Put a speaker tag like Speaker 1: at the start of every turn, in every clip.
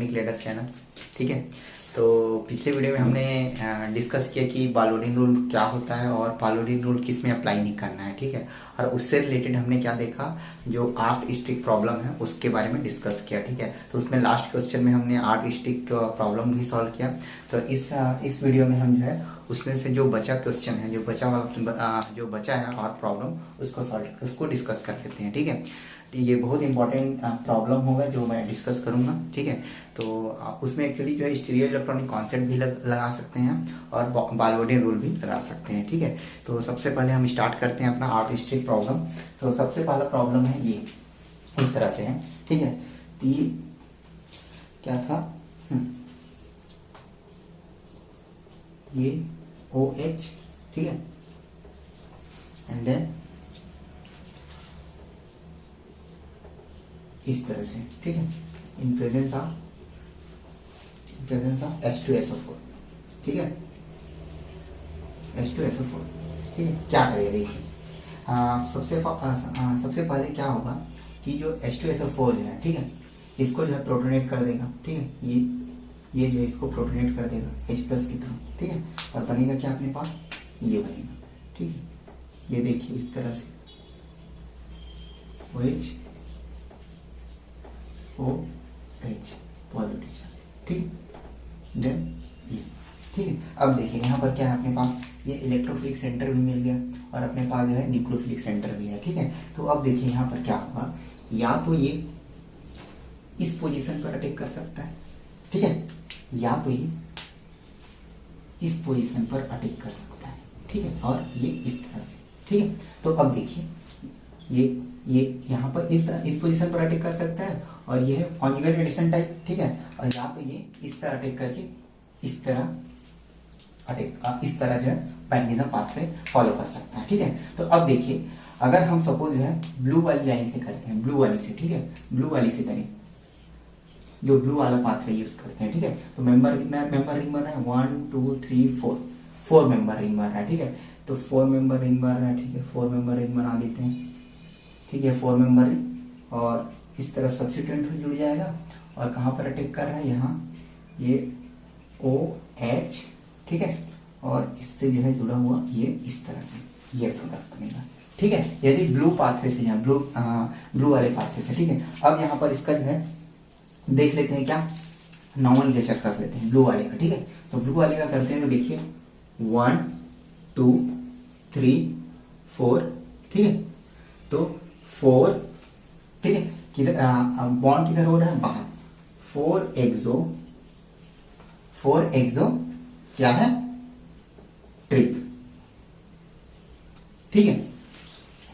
Speaker 1: Electronic ladder channel. ठीक है, तो पिछले वीडियो में हमने डिस्कस किया कि बालोडिन रूल क्या होता है और बालोडिन रूल किस में अप्लाई नहीं करना है। ठीक है, और उससे रिलेटेड हमने क्या देखा, जो आर्क स्टिक प्रॉब्लम है उसके बारे में डिस्कस किया। ठीक है, तो उसमें लास्ट क्वेश्चन में हमने आर्क स्टिक प्रॉब्लम भी सॉल्व किया। तो इस वीडियो में हम जो है उसमें से जो बचा क्वेश्चन है, जो बचा है और प्रॉब्लम, उसको डिस्कस कर लेते हैं। ठीक है, ये बहुत इंपॉर्टेंट प्रॉब्लम होगा जो मैं डिस्कस करूंगा। ठीक है, तो उसमें एक्चुअली जो है स्टीरियो इलेक्ट्रॉनिक कॉन्सेप्ट भी लगा सकते हैं और बालोडिन रूल भी लगा सकते हैं। ठीक है, तो सबसे पहले हम स्टार्ट करते हैं अपना आर्क स्टिक प्रॉब्लम। तो सबसे पहला प्रॉब्लम है ये, इस तरह से है। ठीक है, तो ये क्या था, ये OH, ठीक है, एंड देन इस तरह से, ठीक है, इन प्रेजेंस ऑफ H2SO4। ठीक है, H2SO4। ठीक है, क्या करेगा देखिए, सबसे पहले क्या होगा कि जो H2SO4 जो है, ठीक है, इसको जो है प्रोटोनेट कर देगा। ठीक है, ये जो है इसको प्रोटोनेट कर देगा H+ की थ्रू। ठीक है, और बनेगा क्या अपने पास, ये बनेगा। ठीक है, ये देखिए इस तरह से OH पॉजिटिव चार्ज। ठीक है, देन ये। ठीक है, अब देखिए यहाँ पर क्या है, अपने पास ये इलेक्ट्रोफिलिक सेंटर भी मिल गया और अपने पास जो है न्यूक्लियोफिलिक सेंटर भी है। ठीक है, तो अब देखिए यहाँ पर क्या होगा, या तो ये इस पोजीशन पर अटैक कर सकता है, ठीक है, या तो ये इस पोजीशन पर अटैक कर सकता है। ठीक है, और ये इस तरह से। ठीक है, तो अब देखिए ये यहाँ पर इस पोजीशन पर अटैक कर सकता है और ये है कॉन्जुगेट एडिशन टाइप। ठीक है, और या तो ये इस तरह अटैक करके इस तरह जो है मैग्नेटिज्म पाथवे फॉलो कर सकता है। ठीक है, तो अब देखिए अगर हम सपोज जो है ब्लू वाली लाइन से करते हैं, ब्लू वाली से, ठीक है, ब्लू वाली से करें, जो ब्लू वाला पाथवे यूज करते हैं। ठीक है, तो मेंबर कितना मेंबर रिंग बन रहा है, 1 2 3 4 मेंबर रिंग बन रहा है। ठीक है, तो 4 मेंबर रिंग बन रहा है। ठीक है, 4 मेंबर रिंग बना देते हैं। ठीक है, 4 मेंबर रिंग, और इस तरह सब्स्टिट्यूएंट जुड़ जाएगा और कहाँ पर अटैक कर रहा है, यहाँ ये OH। ठीक है, और इससे जो है जुड़ा हुआ ये इस तरह से ये प्रोडक्ट बनेगा। ठीक है, यदि ब्लू पाथवे से, यहाँ ब्लू वाले पाथवे से। ठीक है, अब यहाँ पर इसका जो है देख लेते हैं, क्या नॉर्मलाइजेशन कर लेते हैं ब्लू वाले का। ठीक है, तो ब्लू वाले का करते हैं, तो देखिए 1 2 3 4। ठीक है, तो 4, ठीक है, किधर बॉन्ड किधर हो रहा है, बाहर। 4 एक्सो क्या है, ट्रिक। ठीक है,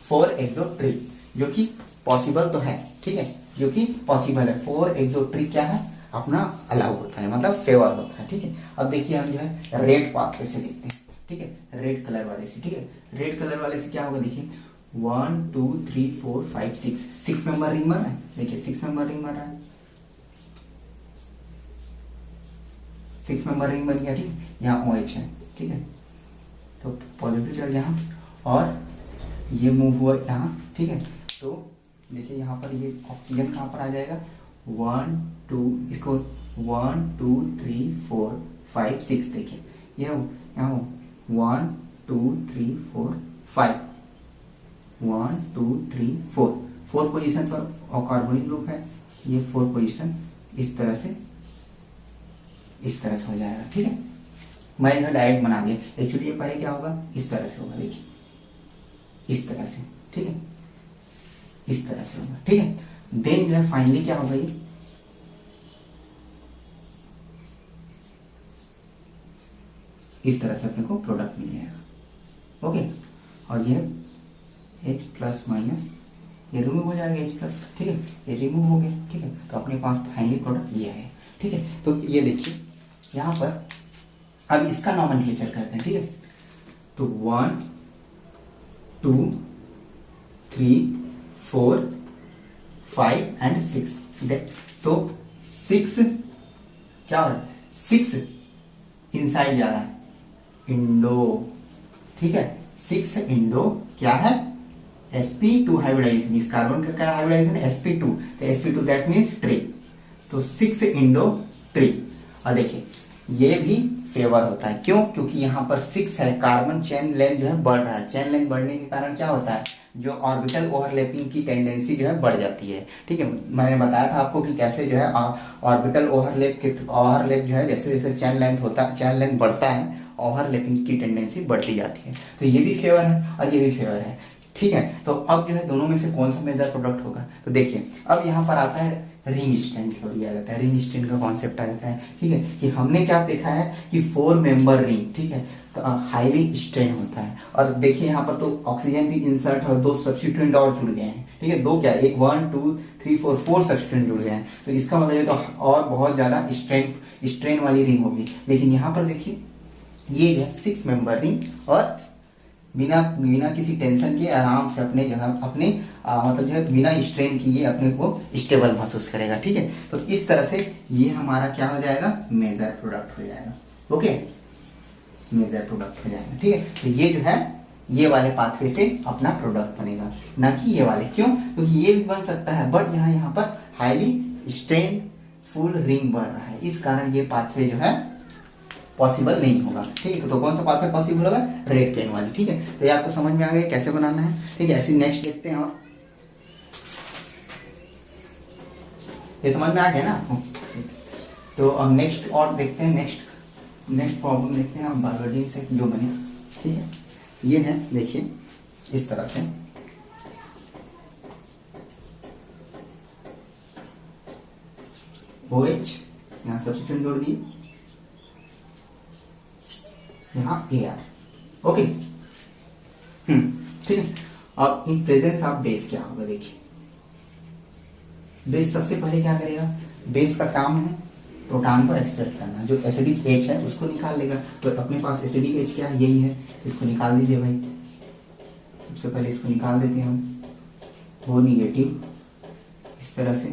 Speaker 1: 4 एक्सो ट्रिक, जो कि पॉसिबल तो है। ठीक है, जो कि पॉसिबल है। 4 एक्सो ट्रिक क्या है, अपना अलाउ होता है, मतलब फेवर होता है। ठीक है, अब देखिए हम जो है रेड पाथवे से देखते हैं। ठीक है, रेड कलर वाले से। ठीक है, रेड कलर वाले से क्या होगा, देखिए 1 2 3 4 5 6 मेंबर रिंग बन रहा है। देखिए 6 मेंबर रिंग बन रहा है, 6 मेंबर रिंग बन गया। ठीक है, यहाँ OH है। ठीक है, तो पॉजिटिव चार्ज यहाँ, और ये मूव हुआ यहाँ। ठीक है, तो देखिए यहाँ पर ये ऑक्सीजन कहाँ पर आ जाएगा, 1 2, इसको 1 2 3 4 5 6। देखिए ये यहाँ 1 2 3 4 5, 1 2 3 4 पोजीशन पर और कार्बोनिक ग्रुप है। ये 4 पोजीशन इस तरह से हो जाएगा। ठीक है, मैंने जो डायरेक्ट बना दिया, एक्चुअली ये पहले क्या होगा, इस तरह से होगा। देखिए इस तरह से। ठीक है, इस तरह से होगा। ठीक है, देन जो है फाइनली क्या होगा, ये इस तरह से अपने को प्रोडक्ट मिल जाएगा। ओके, और ये H+- ये रिमूव हो जाएगा H+। ठीक है, ये रिमूव हो गया। ठीक है, तो अपने पास फाइनली प्रोडक्ट ये है। ठीक है, तो ये देखिए यहाँ पर अब इसका नॉमेनक्लेचर करते हैं। ठीक है, तो 1 2 3 4 5 एंड 6। सो 6 क्या हो रहा है, 6 इनसाइड जा रहा है, इंडो। ठीक है, 6 इंडो क्या है, sp2 हाइब्रिडाइजेशन। इस कार्बन का क्या हाइब्रिडाइजेशन है, sp2। तो sp2 दैट मीन्स ट्रिक। तो 6 इंडो ट्री। और देखिए ये भी फेवर होता है, क्यों? क्योंकि यहाँ पर 6 है, कार्बन चेन लेंथ जो है बढ़ रहा है। चेन लेंथ बढ़ने के कारण क्या होता है, जो ऑर्बिटल ओवरलैपिंग की टेंडेंसी जो है बढ़ जाती है। ठीक है, मैंने बताया था आपको कि कैसे जो है ऑर्बिटल ओवरलैप जो है जैसे जैसे चेन लेंथ बढ़ता है, ओवरलैपिंग की टेंडेंसी बढ़ती जाती है। तो ये भी फेवर है और ये भी फेवर है। ठीक है, तो अब जो है दोनों में से कौन सा मेजर प्रोडक्ट होगा? तो देखिए अब यहाँ पर आता है रिंग स्ट्रेन थ्योरी आ जाता है, रिंग स्ट्रेन का कॉन्सेप्ट आ जाता है। ठीक है, कि हमने क्या देखा है कि 4 मेंबर रिंग, ठीक है, हाईली स्ट्रेन होता है। और देखिए यहाँ पर तो ऑक्सीजन भी इंसर्ट और 2 सब्स्टिट्यूएंट और जुड़ गए हैं। ठीक है, 2 क्या, एक 1 2 3 4 सब्स्टिट्यूएंट जुड़ गए हैं। तो इसका मतलब तो और बहुत ज्यादा स्ट्रेन वाली रिंग होगी। लेकिन यहाँ पर देखिए ये जो है 6 मेंबर रिंग और बिना किसी टेंशन के आराम से अपने जगह मतलब जो है बिना स्ट्रेन किए अपने को स्टेबल महसूस करेगा। ठीक है, तो इस तरह से ये हमारा क्या हो जाएगा, मेजर प्रोडक्ट हो जाएगा। ओके, मेजर प्रोडक्ट हो जाएगा। ठीक है, तो ये जो है ये वाले पाथवे से अपना प्रोडक्ट बनेगा, ना कि ये वाले। क्यों? क्योंकि ये भी बन सकता है, बट यहाँ पर हाईली स्ट्रेन फुल रिंग बन रहा है, इस कारण ये पाथवे जो है पॉसिबल नहीं होगा। ठीक है, तो कौन सा पाथवे पॉसिबल होगा, रेड पेन वाली। ठीक है, तो ये आपको समझ में आ गया कैसे बनाना है। ठीक है, ऐसे नेक्स्ट देखते हैं। और ये समझ में आ गया ना? तो अब नेक्स्ट और देखते हैं, नेक्स्ट प्रॉब्लम देखते हैं हम बायोलॉजी से जो बने। ठीक है, ये है देखिए इस तरह से, OH यहाँ सब्स्टिट्यूएंट जोड़ दिए, यहाँ AR। ओके, ठीक है। अब इन प्रेजेंस ऑफ बेस क्या होगा, देखिए बेस सबसे पहले क्या करेगा, बेस का काम है प्रोटॉन को एक्सट्रैक्ट करना, जो एसिडिक H है उसको निकाल लेगा। तो अपने पास एसिडिक H क्या है, यही है, तो इसको निकाल दीजिए भाई। सबसे पहले इसको निकाल देते हैं हम, वो निगेटिव इस तरह से,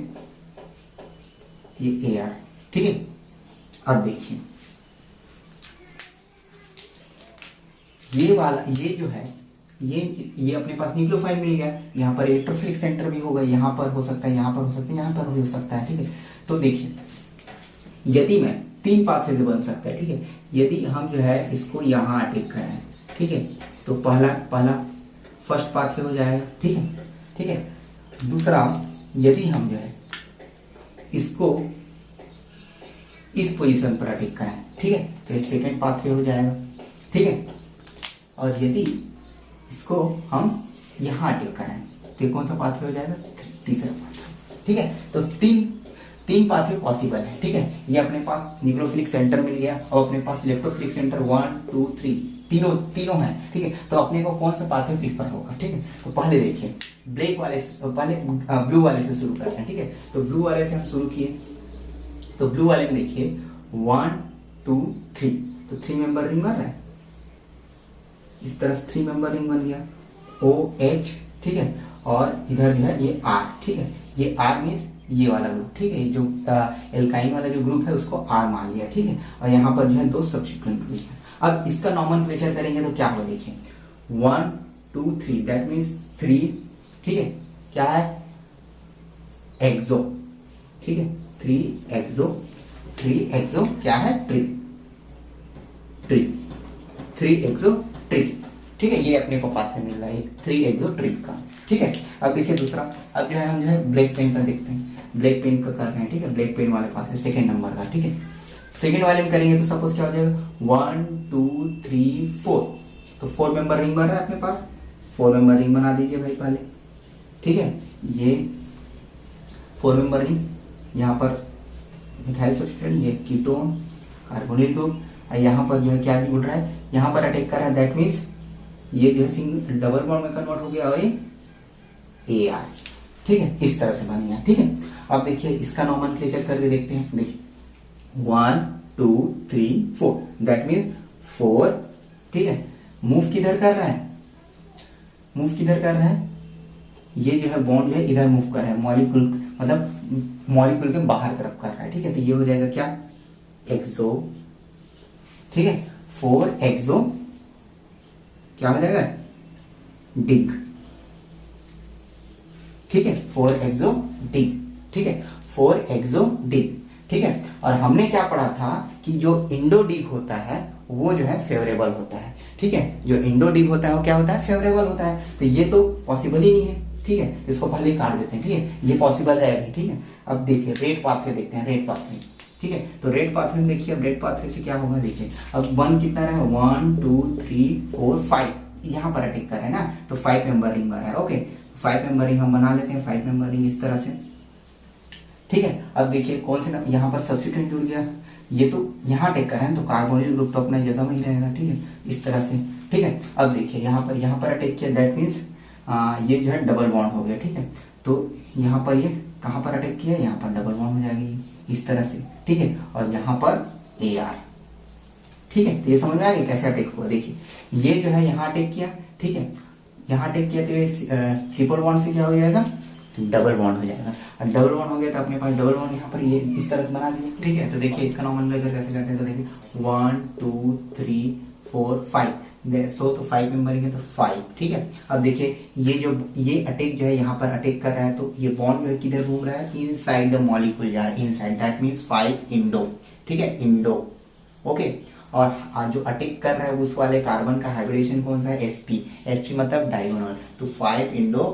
Speaker 1: ये AR। ठीक है, अब देखिए ये वाला, ये जो है ये अपने पास न्यूक्लियोफाइल मिल गया। यहाँ पर इलेक्ट्रोफिलिक सेंटर भी होगा, यहाँ पर हो सकता है, यहाँ पर हो सकता है, यहाँ पर भी हो सकता है। ठीक है, तो देखिए यदि मैं 3 पाथवे से बन सकता है। ठीक है, यदि हम जो है इसको यहाँ अटैक करें, ठीक है, तो पहला फर्स्ट पाथवे हो जाएगा। ठीक है, ठीक है। दूसरा, यदि हम जो है इसको इस पोजीशन पर अटैक करें, ठीक है, तो ये सेकेंड पाथवे हो जाएगा। ठीक है, और यदि इसको हम यहाँ अटैक करें तो ये कौन सा पाथवे हो जाएगा, तीसरा पाथवे। ठीक है, तो तीन पाथवे पॉसिबल है। ठीक है, ये अपने पास न्यूक्लियोफिलिक सेंटर मिल गया और अपने पास इलेक्ट्रोफिलिक सेंटर 1 2 3 तीनों है। ठीक है, तो अपने को कौन सा पाथवे प्रीफर होगा। ठीक है, तो पहले देखिए ब्लैक वाले से, पहले ब्लू वाले से शुरू करते हैं। ठीक है, तो ब्लू वाले से हम शुरू किए, तो ब्लू वाले में देखिए 1 2 3, तो 3 मेंबर रिंग बन रहा है, इस तरह से 3 मेंबर रिंग बन गया, OH। ठीक है, और इधर जो है ये R। ठीक है, ये R मीन्स ये वाला ग्रुप। ठीक है, जो एल्काइन वाला जो ग्रुप है उसको R मान लिया। ठीक है, और यहाँ पर जो है 2 सब्स्टिट्यूएंट ग्रुप है। अब इसका नॉमेनक्लेचर करेंगे तो क्या होगा, देखिए 1 2 3, दैट मीन्स 3। ठीक है, क्या है, एक्सो। ठीक है, 3 एक्सो क्या है, ट्रिप 3 एक्सो ट्रिप। ठीक है, ये अपने को पाथवे मिल रहा है 3 एक्सो ट्रिप का। ठीक है, अब देखिए दूसरा, अब जो है हम जो है ब्लैक पेन का देखते हैं, ब्लैक पेन का कर रहे हैं। ठीक है, ब्लैक पेन वाले पाथवे सेकेंड नंबर का। ठीक है, सेकेंड वाले में करेंगे तो सपोज क्या हो जाएगा, 1 2 3 4, तो 4 मेंबर रिंग बन रहा है अपने पास, 4 मेंबर रिंग बना दीजिए भाई पहले। ठीक है, ये 4 मेंबर रिंग, यहाँ पर मिथाइल सब्स्टिट्यूएंट, ये कीटोन कार्बोनिल ग्रुप, यहाँ पर जो है क्या जुड़ रहा है, यहाँ पर अटैक कर रहा है, दैट मीन्स ये जो है सिंगल डबल बॉन्ड में कन्वर्ट हो गया और ये AR। ठीक है, इस तरह से बन गया। ठीक है, अब देखिए इसका नॉमेनक्लेचर करके देखते हैं। देखिए 1 2 3 4, दैट मीन्स 4। ठीक है, मूव किधर कर रहा है, ये जो है बॉन्ड जो है इधर मूव कर रहा है, मॉलिक्यूल मतलब मॉलिक्यूल के बाहर तरफ कर रहा है। ठीक है, तो ये हो जाएगा क्या, एक्सो। ठीक है, 4 एक्सो क्या हो जाएगा, डिग। ठीक है, 4 एक्सो डिग। ठीक है, 4 एक्सोडिक, ठीक है। और हमने क्या पढ़ा था कि जो इंडोडिक होता है वो जो है फेवरेबल होता है, ठीक है। जो इंडोडिक होता है वो क्या होता है, फेवरेबल होता है। तो ये तो पॉसिबल ही नहीं है, ठीक है, इसको पहले ही काट देते हैं, ठीक है। ये पॉसिबल है अभी, ठीक है। अब देखिए रेट पाथवे देखते हैं, रेट पाथवे, ठीक है। तो रेट पाथवे में देखिए, अब रेट पाथवे से क्या होगा देखिए, अब 1 कितना रहा है, 1 2 3 4 5 यहाँ पर अटैक कर रहे हैं ना, तो 5 मेंबर रिंग बना है, ओके। 5 मेंबर रिंग हम बना लेते हैं, 5 मेंबर रिंग इस तरह से, ठीक है। अब देखिए कौन से यहाँ पर सब्स्टिट्यूएंट जुड़ गया, ये तो यहाँ अटैक कर रहे हैं तो कार्बोनिल ग्रुप तो अपना जगह में ही रहेगा, ठीक है, इस तरह से, ठीक है। अब देखिए यहाँ पर अटैक किया, दैट मीन्स ये जो है डबल बॉन्ड हो गया, ठीक है। तो यहाँ पर ये कहाँ पर अटैक किया, यहाँ पर डबल बॉन्ड हो जाएगी इस तरह से, ठीक है। और यहाँ पर AR, ठीक है। तो ये समझ में आ गया कैसे अटैक हुआ, देखिए ये जो है यहाँ अटैक किया, ठीक है, यहाँ अटैक किया तो ये ट्रिपल बॉन्ड से क्या हो जाएगा, डबल बॉन्ड हो जाएगा। और डबल बॉन्ड हो गया तो अपने पास डबल बॉन्ड यहाँ पर ये इस तरह से बना दिए, ठीक है। तो देखिए इसका नॉर्मलाइजर कैसे करते हैं, तो देखिए 1 2 3 4 5, सो तो 5 मेंबर है तो 5, ठीक है। अब देखिए ये अटैक जो है यहाँ पर अटैक कर रहा है, तो ये बॉन्ड जो है किधर घूम रहा है, इनसाइड द मॉलिक्यूल जा रहा है, इनसाइड, दैट मीन्स 5 इंडो, ठीक है, इंडो, ओके। और जो अटैक कर रहा है उस वाले कार्बन का हाइब्रिडेशन कौन सा है, sp मतलब डायगोनल, तो 5 इंडो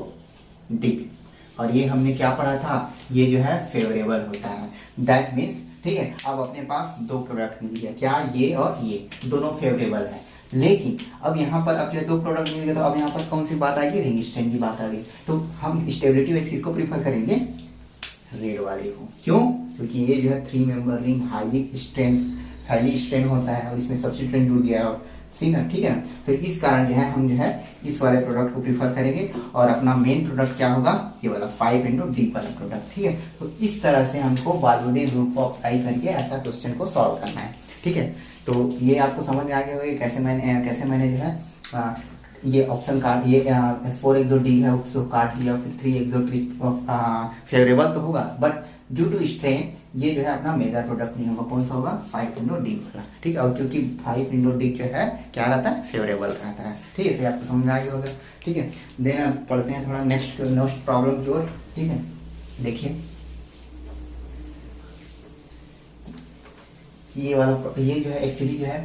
Speaker 1: डिक। और ये हमने क्या पढ़ा था, ये जो है फेवरेबल होता है, दैट मीन्स, ठीक है। अब अपने पास दो प्रोडक्ट मिल गया, क्या, ये और ये दोनों फेवरेबल है। लेकिन अब यहाँ पर अब जो है दो प्रोडक्ट मिल गए, तो अब यहाँ पर कौन सी बात आ गई, रिंग स्ट्रेंथ की बात आ गई। तो हम स्टेबिलिटी वाइज किसको प्रीफर करेंगे, रेड वाले को, क्यों, क्योंकि ये जो है 3 मेंबर रिंग हाईली स्ट्रेन होता है और इसमें सब्स्टिट्यूएंट जुड़ गया है, और सी ना, ठीक है ना। तो इस कारण जो है हम जो है इस वाले प्रोडक्ट को प्रीफर करेंगे, और अपना मेन प्रोडक्ट क्या होगा, ये वाला 5 इंटू डी वाला प्रोडक्ट, ठीक है। तो इस तरह से हमको बार्नौली रूल को अप्लाई करके ऐसा क्वेश्चन को सॉल्व करना है, ठीक है। तो ये आपको समझ में आ गया होगा कैसे मैंने जो है ये ऑप्शन काट, ये 4 एक्सो डी है उसको काट दिया, फिर 3 एक्सो फेवरेबल तो होगा, बट ड्यू टू स्ट्रेन ये जो है अपना मेजर प्रोडक्ट नहीं होगा, कौन सा होगा, 5 इंडो डी वाला, ठीक है। और क्योंकि 5 इंडो डी जो है क्या रहता है, फेवरेबल रहता है, ठीक है। तो आपको समझ में आ गया होगा, ठीक है। देन पढ़ते हैं थोड़ा नेक्स्ट प्रॉब्लम की ओर, ठीक है। देखिए ये वाला, ये जो है एक्चुअली जो है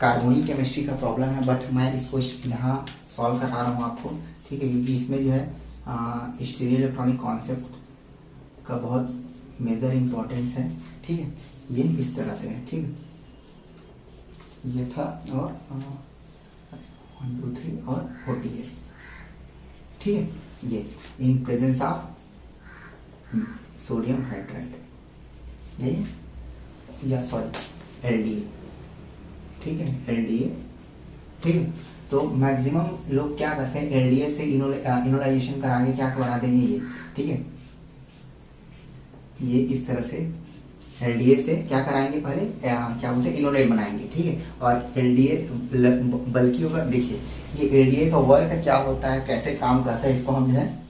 Speaker 1: कार्बोनिक केमिस्ट्री का प्रॉब्लम है, बट मैं इसको यहाँ सॉल्व करा रहा हूँ आपको, ठीक है, क्योंकि इसमें जो है स्टीरियो इलेक्ट्रॉनिक कॉन्सेप्ट का बहुत मेजर इंपॉर्टेंस है, ठीक है। ये इस तरह से है, ठीक है, ये था, और 1 2 3 और OTS, ठीक है। ये in presence of sodium hydride, ये या सॉरी LDA, ठीक है, LDA, ठीक है। तो मैक्सिमम लोग क्या करते हैं, LDA से इनोलाइजेशन करा के क्या बना देंगे ये, ठीक है, ये इस तरह से LDA से क्या कराएंगे, पहले क्या बोलते हैं, इनोलेट बनाएंगे, ठीक है। और LDA बल्कि होगा, देखिए ये LDA का वर्क क्या होता है, कैसे काम करता है, इसको हम जो है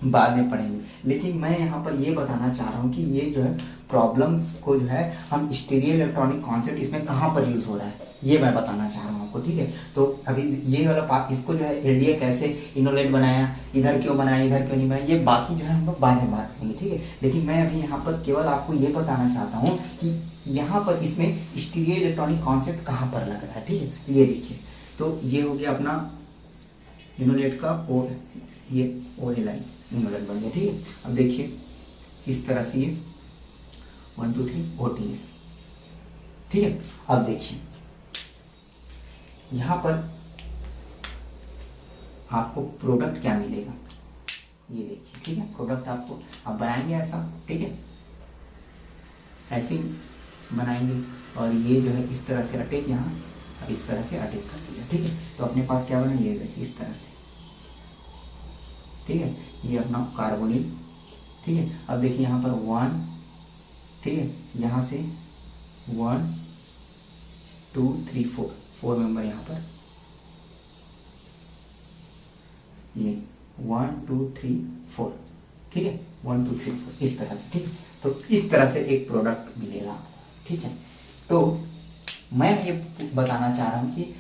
Speaker 1: बाद में पढ़ेंगे। लेकिन मैं यहाँ पर ये बताना चाह रहा हूँ कि ये जो है प्रॉब्लम को जो है हम स्टीरियो इलेक्ट्रॉनिक कॉन्सेप्ट इसमें कहाँ पर यूज हो रहा है, ये मैं बताना चाह रहा हूँ आपको, ठीक है। तो अभी ये वाला पार्ट, इसको जो है LDA कैसे इनोलेट बनाया, इधर क्यों बनाया, इधर क्यों नहीं बनाया, ये बाकी जो है हम लोग बाद में बात करेंगे, ठीक है। लेकिन मैं अभी यहाँ पर केवल आपको ये बताना चाहता हूँ कि यहाँ पर इसमें स्टीरियो इलेक्ट्रॉनिक कॉन्सेप्ट कहाँ पर लग रहा है, ठीक है। ये देखिए, तो ये हो गया अपना इनोलेट का, और ये OLI इनोलेट बन गया, ठीक है। अब देखिए इस तरह से ये 1 2 3 OTS, ठीक है। अब देखिए यहां पर आपको प्रोडक्ट क्या मिलेगा, ये देखिए, ठीक है। प्रोडक्ट आपको आप बनाएंगे ऐसा, ठीक है, ऐसे बनाएंगे, और ये जो है इस तरह से अटैक यहाँ इस तरह से अटैक कर दिया, ठीक है। तो अपने पास क्या बना, ये देखिए इस तरह से, ठीक है, ये अपना कार्बोनिल, ठीक है। अब देखिए यहाँ पर 1, ठीक है, यहाँ से 1 2 3 4 मेंबर यहाँ पर, ये 1 2 3 4, ठीक है, 1 2 3 4 इस तरह से, ठीक है। तो इस तरह से एक प्रोडक्ट मिलेगा, ठीक है। तो मैं ये बताना चाह रहा हूँ कि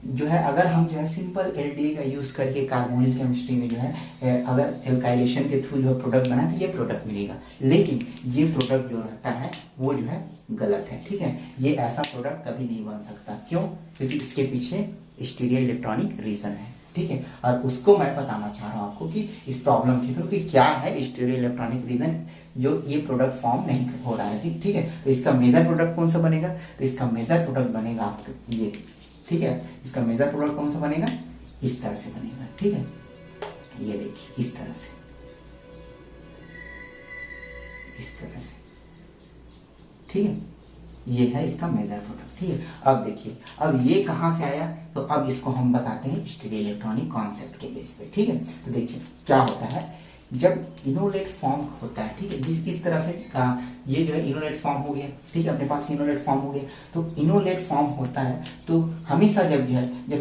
Speaker 1: जो है अगर हम जो है सिंपल एलडीए का यूज करके कार्बोनिल केमिस्ट्री में जो है अगर एल्काइलेशन के थ्रू जो है प्रोडक्ट बनाए तो ये प्रोडक्ट मिलेगा, लेकिन ये प्रोडक्ट जो रहता है वो जो है गलत है, ठीक है। ये ऐसा प्रोडक्ट कभी नहीं बन सकता, क्यों? क्योंकि इसके पीछे स्टीरियो इलेक्ट्रॉनिक रीजन है, ठीक है। और उसको मैं बताना चाह रहा हूँ आपको कि इस प्रॉब्लम के थ्रू कि क्या है स्टीरियो इलेक्ट्रॉनिक रीजन जो ये प्रोडक्ट फॉर्म नहीं हो रहा है, ठीक है। तो इसका मेजर प्रोडक्ट कौन सा बनेगा? तो इसका मेजर प्रोडक्ट बनेगा आपका ये, ठीक है। इसका मेजर प्रोडक्ट कौन सा बनेगा? इस तरह से बनेगा, ठीक है। ये देखिए इस तरह से, इस तरह से, ठीक है। ये है इसका मेजर प्रोडक्ट, ठीक है। अब देखिए, अब ये कहां से आया? तो अब इसको हम बताते हैं स्टीरियो इलेक्ट्रॉनिक कॉन्सेप्ट के बेस पे, ठीक है। तो देखिए क्या होता है जब इनोलेट फॉर्म होता है, ठीक है। जिस इस तरह से ये जो है इनोलेट फॉर्म हो गया, ठीक है। अपने पास इनोलेट फॉर्म हो गया, तो इनोलेट फॉर्म होता है तो हमेशा जब जो है जब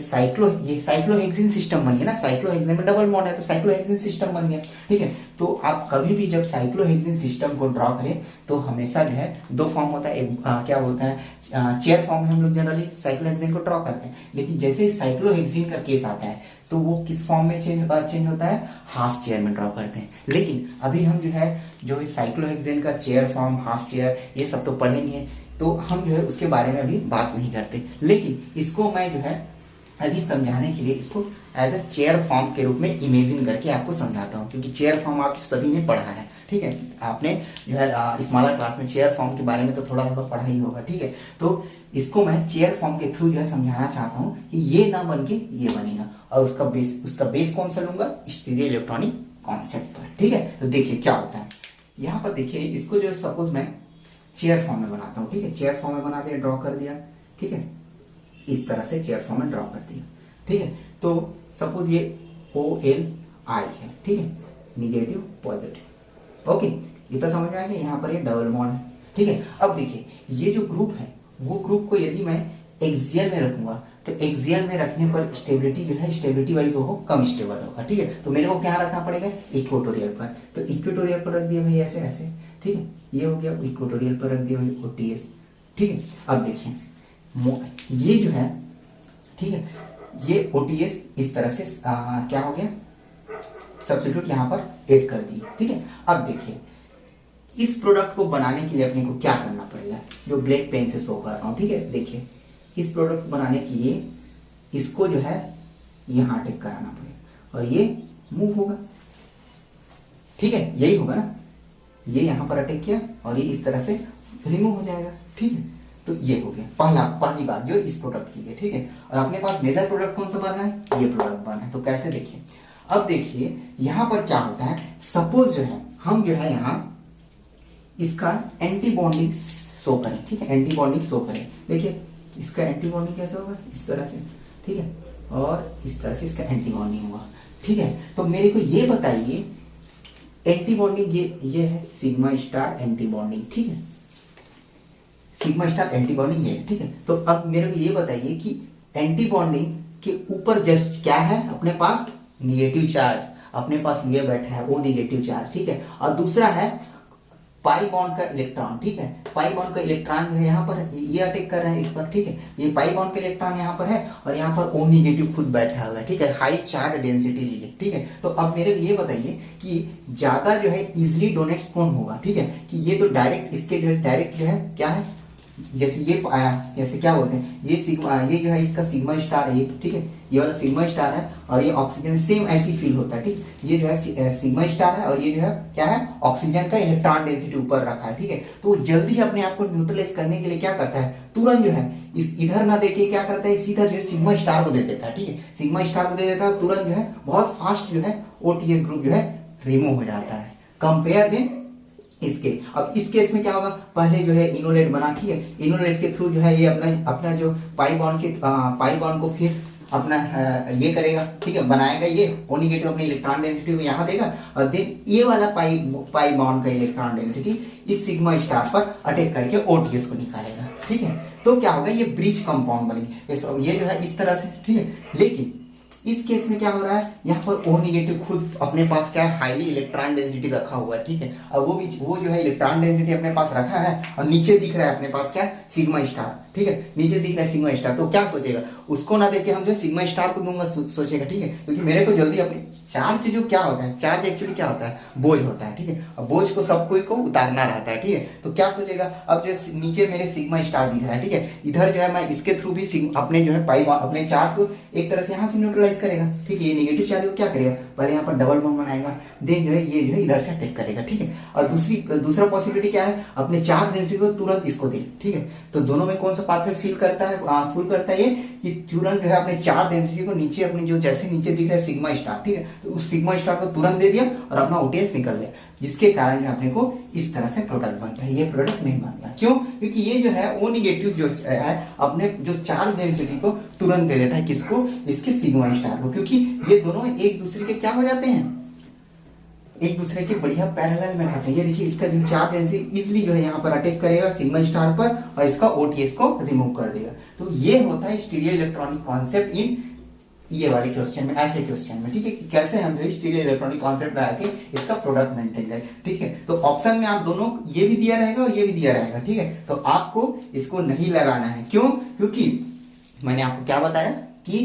Speaker 1: ये साइक्लोहेक्सेन सिस्टम बन गया ना, साइक्लोहेक्सेन में डबल बॉन्ड है तो साइक्लोहेक्सेन सिस्टम बन गया, ठीक है। तो आप कभी भी जब साइक्लोहेक्सेन सिस्टम को ड्रॉ करें तो हमेशा जो है दो फॉर्म होता है, एक क्या बोलते हैं चेयर फॉर्म में हम लोग जनरली साइक्लोहेक्सेन को ड्रॉ करते हैं, लेकिन जैसे साइक्लोहेक्सेन का केस आता है तो वो किस फॉर्म में चेंज होता है? हाफ चेयर में ड्रॉ करते हैं। लेकिन अभी हम जो साइक्लोहेक्सेन का चेयर फॉर्म, हाफ चेयर, ये सब तो पढ़े नहीं है, तो हम जो है उसके बारे में अभी बात नहीं करते। लेकिन इसको मैं जो है अभी समझाने के लिए इसको एज अ चेयर फॉर्म के रूप में इमेजिन करके आपको समझाता हूँ, क्योंकि चेयर फॉर्म आप सभी ने पढ़ा है, ठीक है। आपने जो है स्मॉलर क्लास में चेयर फॉर्म के बारे में तो थोड़ा थोड़ा पढ़ा ही होगा, ठीक है। तो इसको मैं चेयर फॉर्म के थ्रू जो है समझाना चाहता हूँ कि ये ना बन के ये बनेगा, और उसका बेस कौन सा लूंगा? स्टीरियो इलेक्ट्रॉनिक कॉन्सेप्ट पर, ठीक है। तो देखिए क्या होता है, यहाँ पर देखिए इसको जो सपोज मैं चेयर फॉर्म में बनाता हूँ, ठीक है। चेयर फॉर्म में बना दिया, ड्रॉ कर दिया, ठीक है। इस तरह से चेयर फॉर्म में ड्रॉ कर दिया, ठीक है। तो सपोज ये OLI है, ठीक है, निगेटिव पॉजिटिव, ओके। ये तो समझ में आ गया। यहाँ पर ये डबल बॉन्ड है, ठीक है। अब देखिए ये जो ग्रुप है वो ग्रुप को यदि मैं एक्सियल में रखूंगा तो एक्सियल में रखने पर स्टेबिलिटी जो है स्टेबिलिटी वाइज वो कम स्टेबल होगा, ठीक है। तो मेरे को क्या रखना पड़ेगा? इक्वेटोरियल पर। तो इक्वेटोरियल पर रख दिया भाई ऐसे ऐसे, ठीक है। ये हो गया। इक्वेटोरियल पर रख दिया भाई OTS, ठीक है। अब देखिए ये जो है, ठीक है, ये OTS इस तरह से क्या हो गया? सब्स्टिट्यूट यहाँ पर ऐड कर दी, ठीक है। अब देखिए इस प्रोडक्ट को बनाने के लिए अपने को क्या करना पड़ेगा, जो ब्लैक पेन से शो कर रहा हूं, ठीक है। देखिए इस प्रोडक्ट को बनाने के लिए इसको जो है यहाँ अटैक कराना पड़ेगा और ये मूव होगा, ठीक है। यही होगा ना, ये यहाँ पर अटैक किया और ये इस तरह से रिमूव हो जाएगा, ठीक है। तो ये हो गया पहली बात जो इस प्रोडक्ट की है, ठीक है। और अपने पास मेजर प्रोडक्ट कौन सा बनना है? ये प्रोडक्ट बनना है। तो कैसे? देखिए अब देखिए यहाँ पर क्या होता है, सपोज जो है हम जो है यहाँ इसका एंटी बॉन्डिंग शो करें, ठीक है। एंटी बॉन्डिंग शो करें, देखिए इसका एंटी बॉन्डिंग कैसे होगा? इस तरह से, ठीक है। और इस तरह से इसका एंटी बॉन्डिंग होगा, ठीक है। तो मेरे को ये बताइए एंटी बॉन्डिंग ये है सिग्मा स्टार एंटी बॉन्डिंग, ठीक है। सिग्मा स्टार एंटी बॉन्डिंग ये है, ठीक है। तो अब मेरे को ये बताइए कि एंटी बॉन्डिंग के ऊपर जस्ट क्या है अपने पास? निगेटिव चार्ज अपने पास लिए बैठा है, वो निगेटिव चार्ज, ठीक है। और दूसरा है पाई बॉन्ड का इलेक्ट्रॉन, ठीक है। पाई बॉन्ड का इलेक्ट्रॉन जो है यहाँ पर ये अटैक कर रहा है इस पर, ठीक है। ये पाई बॉन्ड का इलेक्ट्रॉन यहाँ पर है और यहाँ पर O निगेटिव खुद बैठा हुआ है, ठीक है। हाई चार्ज डेंसिटी लिए, ठीक है। तो अब मेरे को ये बताइए कि ज्यादा जो है इजिली डोनेट्स कौन होगा, ठीक है। कि ये तो डायरेक्ट इसके जो है डायरेक्ट जो है क्या है, जैसे ये आया, जैसे क्या बोलते हैं ये सिग्मा, ये जो है इसका सिग्मा स्टार है, ठीक है। ये वाला सिग्मा स्टार है और ये ऑक्सीजन सेम ऐसी फील होता है, ठीक। ये जो है सिग्मा स्टार है और ये जो है क्या है? ऑक्सीजन का इलेक्ट्रॉन डेंसिटी ऊपर रखा है, ठीक है। तो वो जल्दी अपने आप को न्यूट्रलाइज करने के लिए क्या करता है? तुरंत जो है इस इधर ना देके क्या करता है? सीधा जो है सिग्मा स्टार को दे देता है, ठीक है। सिग्मा स्टार को दे देता है, तुरंत जो है बहुत फास्ट जो है OTS ग्रुप जो है रिमूव हो जाता है। कंपेयर देन इसके, अब इस केस में क्या होगा? पहले जो है इनोलेट बना, ठीक है। इनोलेट के थ्रू जो है ये अपना जो पाई बॉन्ड को फिर अपना ये करेगा, ठीक है, बनाएगा। ये O निगेटिव अपनी इलेक्ट्रॉन डेंसिटी को यहाँ देगा और देन ये वाला पाई बॉन्ड का इलेक्ट्रॉन डेंसिटी इस सिग्मा स्टार पर अटैक करके OTS को निकालेगा, ठीक है। तो क्या होगा? ये ब्रिज कंपाउंड बनेगी, ये जो है इस तरह से, ठीक है। लेकिन इस केस में क्या हो रहा है? यहाँ पर O निगेटिव खुद अपने पास क्या है? हाईली इलेक्ट्रॉन डेंसिटी रखा हुआ है, ठीक है। और वो जो है इलेक्ट्रॉन डेंसिटी अपने पास रखा है और नीचे दिख रहा है अपने पास क्या? Sigma star. ठीक है, नीचे दिख रहा है सिग्मा स्टार, तो क्या सोचेगा, उसको ना देख के हम जो सिग्मा स्टार को दूंगा सोचेगा, ठीक है, क्योंकि मेरे को जल्दी अपने चार्ज जो क्या होता है, चार्ज एक्चुअली क्या होता है, बोझ होता है, ठीक है, अब बोझ को सब कोई को उतारना रहता है, ठीक है, तो क्या सोचेगा, अब जो नीचे मेरे सिग्मा स्टार दिख रहा है, ठीक है, इधर जो है मैं इसके थ्रू भी अपने जो है पाई अपने चार्ज को एक तरह से यहाँ से न्यूट्रलाइज करेगा, ठीक है, ये नेगेटिव चार्ज को क्या करेगा, पहले यहाँ पर डबल बॉन्ड बनाएगा, देन जो है ये जो है इधर से अटैक करेगा, ठीक है, और दूसरा पॉसिबिलिटी क्या है, अपने चार्ज डेंसिटी को तुरंत इसको दे, ठीक है, तो दोनों में कौन सा पाथवे फुल करता है ये कि तुरंत जो है अपने चार्ज डेंसिटी को नीचे अपनी जो जैसे नीचे दिख रहा है सिग्मा स्टार, ठीक है, तो उस सिग्मा स्टार को तुरंत दे दिया और अपना ओटीएस निकल गया, जिसके कारण अपने को इस तरह से प्रोडक्ट बनता है, ये प्रोडक्ट नहीं बनता, क्यों, क्योंकि ये जो है वो निगेटिव जो है अपने जो चार्ज डेंसिटी को तुरंत दे देता है, किसको, इसके सिग्मा स्टार को, क्योंकि ये दोनों एक दूसरे के क्या हो जाते हैं, एक दूसरे के बढ़िया पैरेलल में रहते हैं, ये देखिए इसका जो चार्ज डेंसिटी इजीली जो है यहाँ पर अटैक करेगा सिग्मा स्टार पर और इसका ओटीएस को रिमूव कर देगा, तो ये होता है स्टीरियो इलेक्ट्रॉनिक कॉन्सेप्ट इन ये वाले क्वेश्चन में, ऐसे क्वेश्चन में, ठीक है, कि कैसे हम जो स्टीरियो इलेक्ट्रॉनिक कॉन्सेप्ट लगा के इसका प्रोडक्ट मेंटेन करें, ठीक है, तो ऑप्शन में आप दोनों ये भी दिया रहेगा और ये भी दिया रहेगा, ठीक है, तो आपको इसको नहीं लगाना है, क्यों, क्योंकि मैंने आपको क्या बताया कि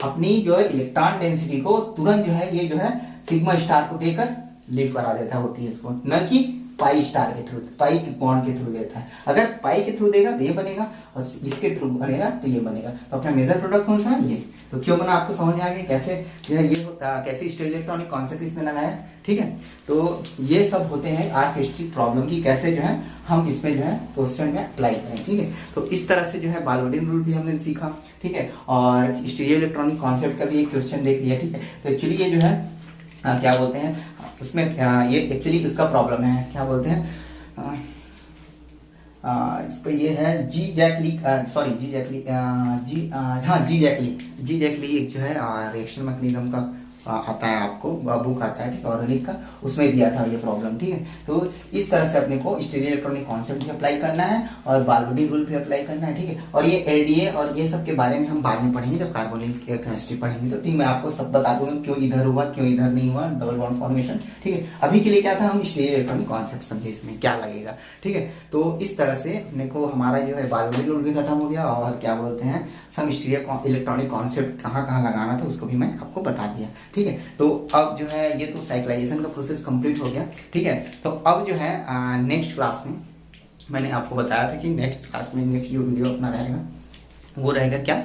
Speaker 1: अपनी जो है इलेक्ट्रॉन डेंसिटी को तुरंत जो है ये जो है सिग्मा स्टार को देकर लीव करा देता है ओटीएस को, न कि पाई स्टार के थ्रू, पाई के बॉन्ड के थ्रू देता है, अगर पाई के थ्रू देगा तो ये बनेगा और इसके थ्रू बनेगा तो ये बनेगा, तो अपना मेजर प्रोडक्ट कौन सा है, ये, तो क्यों बना आपको समझ में आ गया कैसे जो है ये होता, कैसे स्टीरियो इलेक्ट्रॉनिक कॉन्सेप्ट इसमें लगाया, ठीक है, तो ये सब होते हैं आर्क हिस्ट्री प्रॉब्लम की, कैसे जो है हम इसमें जो है क्वेश्चन में अप्लाई करें, ठीक है, तो इस तरह से जो है बालवडिन रूल भी हमने सीखा, ठीक है, और स्टीरियो इलेक्ट्रॉनिक कॉन्सेप्ट का भी एक क्वेश्चन देख लिया, ठीक है, तो एक्चुअली ये जो है क्या बोलते हैं उसमें ये एक्चुअली इसका प्रॉब्लम है, क्या बोलते हैं इसका ये है जी जैकली एक जो है रिएक्शन मैकेनिज्म का आता है, आपको बुक आता है, ठीक है, ऑर्गेनिक का, उसमें दिया था ये प्रॉब्लम, ठीक है, तो इस तरह से अपने को स्टीरियो इलेक्ट्रॉनिक कॉन्सेप्ट भी अप्लाई करना है और बालवडी रूल भी अप्लाई करना है, ठीक है, और ये एलडीए और ये सब के बारे में हम बाद में पढ़ेंगे जब कार्बोनिल केमिस्ट्री पढ़ेंगे, तो ठीक मैं आपको सब बता दूंगा क्यों इधर हुआ क्यों इधर नहीं हुआ, डबल बॉन्ड फॉर्मेशन, ठीक है, अभी के लिए क्या था, हम स्टीरियो इलेक्ट्रॉनिक कॉन्सेप्ट समझे इसमें क्या लगेगा, ठीक है, तो इस तरह से अपने को हमारा जो है बालवडी रूल भी खत्म हो गया और क्या बोलते हैं सम स्टीरियो इलेक्ट्रॉनिक कॉन्सेप्ट कहाँ कहाँ लगाना था उसको भी मैं आपको बता दिया, ठीक है, तो अब जो है ये तो साइक्लाइजेशन का प्रोसेस कंप्लीट हो गया, ठीक है, तो अब जो है नेक्स्ट क्लास में मैंने आपको बताया था कि नेक्स्ट क्लास में नेक्स्ट जो वीडियो अपना रहेगा वो रहेगा क्या,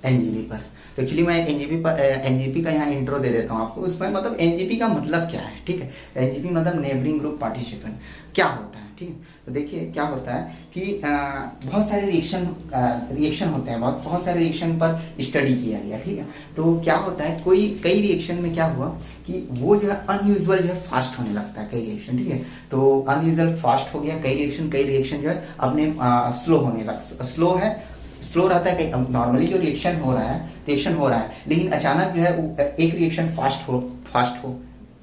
Speaker 1: एनजीबी पर, तो एक्चुअली मैं एनजीपी का यहाँ इंट्रो दे देता हूँ आपको, इसमें मतलब एनजीपी का मतलब क्या है, ठीक है, एनजीपी मतलब नेबरिंग ग्रुप पार्टिसिपेंट क्या होता है, ठीक है, तो देखिए क्या होता है कि बहुत सारे रिएक्शन होते हैं, बहुत सारे रिएक्शन पर स्टडी किया गया, ठीक है, तो क्या होता है कई रिएक्शन में क्या हुआ कि वो जो है अनयूजुअल जो है फास्ट होने लगता है, कई रिएक्शन, ठीक है, तो अनयूजुअल फास्ट हो गया, कई रिएक्शन जो है अपने स्लो होने लगा, स्लो रहता है, कहीं नॉर्मली जो रिएक्शन हो रहा है लेकिन अचानक जो है एक रिएक्शन फास्ट हो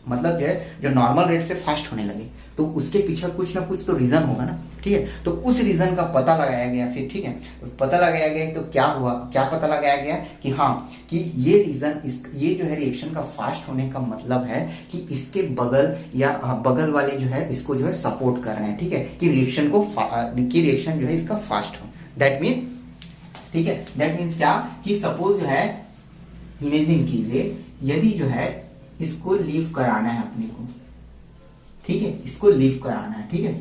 Speaker 1: मतलब जो है जो नॉर्मल रेट से फास्ट होने लगे, तो उसके पीछे कुछ ना कुछ तो रीजन होगा ना, ठीक है, तो उस रीजन का पता लगाया गया फिर, ठीक है, पता लगाया गया तो क्या हुआ, क्या पता लगाया गया कि हाँ कि ये रीजन ये जो है रिएक्शन का फास्ट होने का मतलब है कि इसके बगल या बगल वाले जो है इसको जो है सपोर्ट कर रहे हैं, ठीक है, कि रिएक्शन जो है इसका फास्ट हो, दैट मीन्स क्या कि सपोज जो है इमेजिन कीजिए यदि जो है इसको लीव कराना है अपने को, ठीक है, इसको लीव कराना है, ठीक है,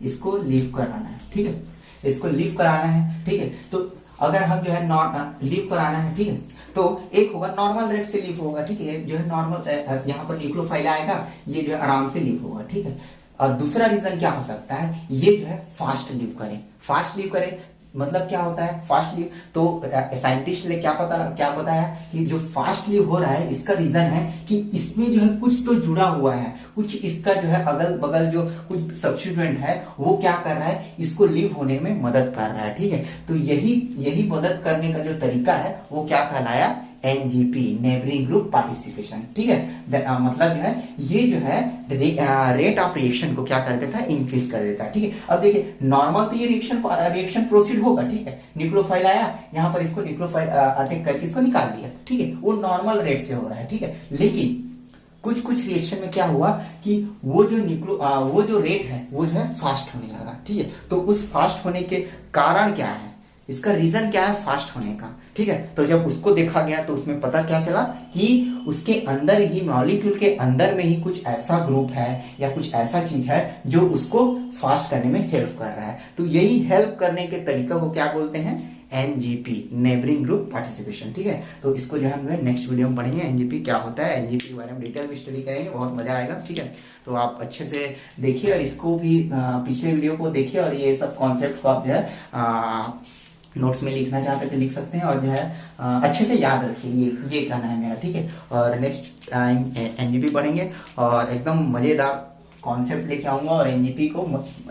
Speaker 1: इसको लीव कराना है, ठीक है, तो अगर हम जो है लीव कराना है, ठीक है, तो एक होगा नॉर्मल रेट से लीव होगा, ठीक है, जो है नॉर्मल यहाँ पर न्यूक्लियोफाइल आएगा, ये जो है आराम से लीव होगा, ठीक है, और दूसरा रीजन क्या हो सकता है, ये जो है फास्ट लीव करे, मतलब क्या होता है फास्ट लीव, तो साइंटिस्ट ने क्या बताया कि जो फास्ट लीव हो रहा है इसका रीजन है कि इसमें जो है कुछ तो जुड़ा हुआ है, कुछ इसका जो है अगल बगल जो कुछ सब्स्टिट्यूएंट है वो क्या कर रहा है, इसको लीव होने में मदद कर रहा है, ठीक है, तो यही मदद करने का जो तरीका है वो क्या कहलाया, एनजीपी, नेबरिंग ग्रुप पार्टिसिपेशन, ठीक है, मतलब जो है ये जो है रेट ऑफ रिएक्शन को क्या कर देता है, इंक्रीज कर देता है, ठीक है, अब देखिए नॉर्मल तो ये रिएक्शन प्रोसीड होगा, ठीक है, न्यूक्लियोफाइल आया यहाँ पर, इसको न्यूक्लियोफाइल अटैक करके इसको निकाल दिया, ठीक है, वो नॉर्मल रेट से हो रहा है, ठीक है, लेकिन कुछ कुछ रिएक्शन में क्या हुआ कि वो जो रेट है वो जो है फास्ट होने लगा, ठीक है। तो उस फास्ट होने के कारण क्या है, इसका रीजन क्या है फास्ट होने का, ठीक है। तो जब उसको देखा गया तो उसमें पता क्या चला कि उसके अंदर ही, मॉलिक्यूल के अंदर में ही कुछ ऐसा ग्रुप है या कुछ ऐसा चीज है जो उसको फास्ट करने में हेल्प कर रहा है। तो यही हेल्प करने के तरीका को क्या बोलते हैं, एनजीपी, नेबरिंग ग्रुप पार्टिसिपेशन, ठीक है। तो इसको जो है हम नेक्स्ट वीडियो में पढ़ेंगे, एनजीपी क्या होता है, एनजीपी के बारे में डिटेल में स्टडी करेंगे, बहुत मजा आएगा, ठीक है। तो आप अच्छे से देखिए और इसको भी पिछले वीडियो को देखिए और ये सब कॉन्सेप्ट को आप जो है नोट्स में लिखना चाहते तो लिख सकते हैं और जो है अच्छे से याद रखिए, ये कहना है मेरा, ठीक है। और नेक्स्ट टाइम एनजीपी पढ़ेंगे और एकदम मजेदार कॉन्सेप्ट लेके आऊंगा और एनजीपी को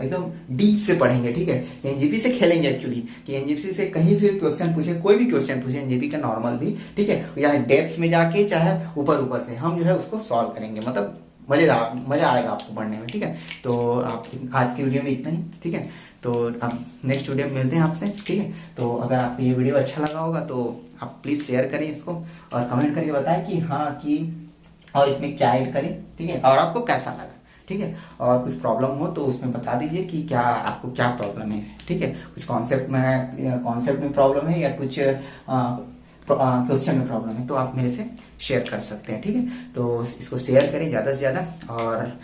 Speaker 1: एकदम डीप से पढ़ेंगे, ठीक है। एनजीपी से खेलेंगे एक्चुअली, कि एनजीपी से कहीं से क्वेश्चन पूछे, कोई भी क्वेश्चन पूछे एनजीपी का नॉर्मल भी, ठीक है, या डेप्थ में जाके चाहे ऊपर से हम जो है उसको सॉल्व करेंगे, मतलब मजा आएगा आपको पढ़ने में, ठीक है। तो आप आज की वीडियो में इतना ही, ठीक है। तो अब नेक्स्ट वीडियो में मिलते हैं आपसे, ठीक है। तो अगर आपको ये वीडियो अच्छा लगा होगा तो आप प्लीज़ शेयर करें इसको और कमेंट करके बताएं कि हाँ कि और इसमें क्या ऐड करें, ठीक है, और आपको कैसा लगा, ठीक है। और कुछ प्रॉब्लम हो तो उसमें बता दीजिए कि क्या आपको क्या प्रॉब्लम है, ठीक है। कुछ कॉन्सेप्ट में प्रॉब्लम है या कुछ क्वेश्चन में प्रॉब्लम है तो आप मेरे से शेयर कर सकते हैं, ठीक है। तो इसको शेयर करें ज़्यादा से ज़्यादा और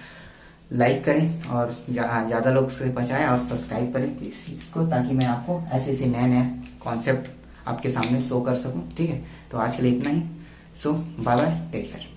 Speaker 1: लाइक करें और ज़्यादा लोग से पहुँचाएं और सब्सक्राइब करें प्लीज़ इसको, ताकि मैं आपको ऐसे नए कॉन्सेप्ट आपके सामने शो कर सकूं, ठीक है। तो आज के लिए इतना ही। सो बाय बाय, टेक केयर।